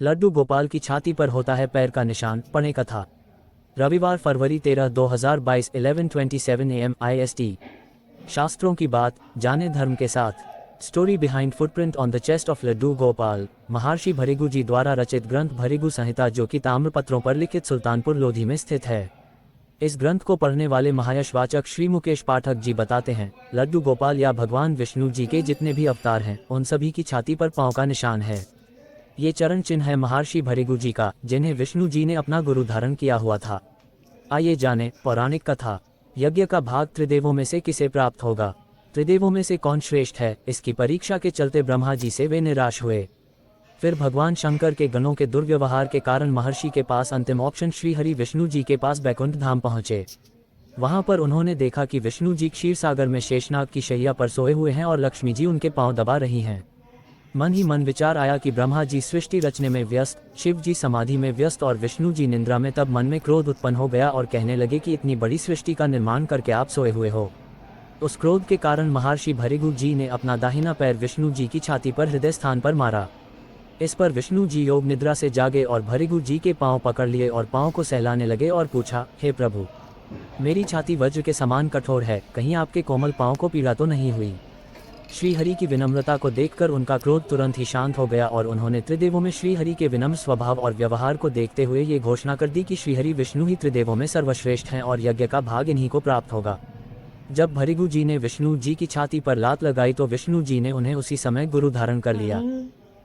लड्डू गोपाल की छाती पर होता है पैर का निशान। पढ़ें कथा। रविवार फरवरी 13, 2022 11:27 AM IST। शास्त्रों की बात जाने धर्म के साथ। Story behind footprint on the chest of Laddu Gopal. Maharshi Bhrigu जी द्वारा रचित ग्रंथ भृगु संहिता, जो कि ताम्रपत्रों पर लिखित सुल्तानपुर लोधी में स्थित है। इस ग्रंथ को पढ़ने वाले महायशवाचक श्री मुकेश पाठक जी बताते हैं, लड्डू गोपाल या भगवान विष्णु जी के जितने भी अवतार हैं, उन सभी की छाती पर पांव का निशान है। ये चरण चिन्ह है महर्षि भृगु जी का, जिन्हें विष्णु जी ने अपना गुरु धारण किया हुआ था। आइए जाने पौराणिक कथा। यज्ञ का भाग त्रिदेवों में से किसे प्राप्त होगा? त्रिदेवों में से कौन श्रेष्ठ है? इसकी परीक्षा के चलते ब्रह्मा जी से वे निराश हुए। फिर भगवान शंकर के गणों के दुर्व्यवहार के कारण महर्षि के पास अंतिम ऑप्शन श्रीहरि विष्णु जी के पास बैकुंठ धाम पहुंचे। वहां पर उन्होंने देखा कि विष्णु जी क्षीर सागर में शेषनाग की शैया पर सोए हुए हैं और लक्ष्मी जी उनके पांव दबा रही हैं। मन ही मन विचार आया कि ब्रह्मा जी सृष्टि रचने में व्यस्त, शिव जी समाधि में व्यस्त और विष्णु जी निंद्रा में। तब मन में क्रोध उत्पन्न हो गया और कहने लगे कि इतनी बड़ी सृष्टि का निर्माण करके आप सोए हुए हो। उस क्रोध के कारण महर्षि भृगु जी ने अपना दाहिना पैर विष्णु जी की छाती पर हृदय स्थान पर मारा। इस पर विष्णु जी योग निद्रा से जागे और भृगु जी के पांव पकड़ लिए और पांव को सहलाने लगे और पूछा, हे प्रभु, मेरी छाती वज्र के समान कठोर है, कहीं आपके कोमल पांव को पीड़ा तो नहीं हुई? श्रीहरि की विनम्रता को देखकर उनका क्रोध तुरंत ही शांत हो गया और उन्होंने त्रिदेवों में श्रीहरि के विनम्र स्वभाव और व्यवहार को देखते हुए ये घोषणा कर दी कि श्रीहरि विष्णु ही त्रिदेवों में सर्वश्रेष्ठ हैं और यज्ञ का भाग इन्हीं को प्राप्त होगा। जब भृगु जी ने विष्णु जी की छाती पर लात लगाई तो विष्णु जी ने उन्हें उसी समय गुरु धारण कर लिया।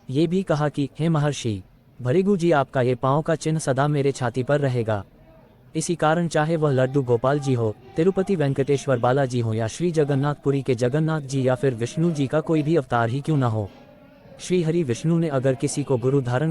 ये भी कहा कि हे महर्षि भृगु जी, आपका ये पांव का चिन्ह सदा मेरे छाती पर रहेगा। इसी कारण चाहे वह लड्डू गोपाल जी हो, तिरुपति वेंकटेश्वर बालाजी हो या श्री जगन्नाथपुरी के जगन्नाथ जी या फिर विष्णु जी का कोई भी अवतार ही क्यों न हो, श्रीहरि विष्णु ने अगर किसी को गुरु धारण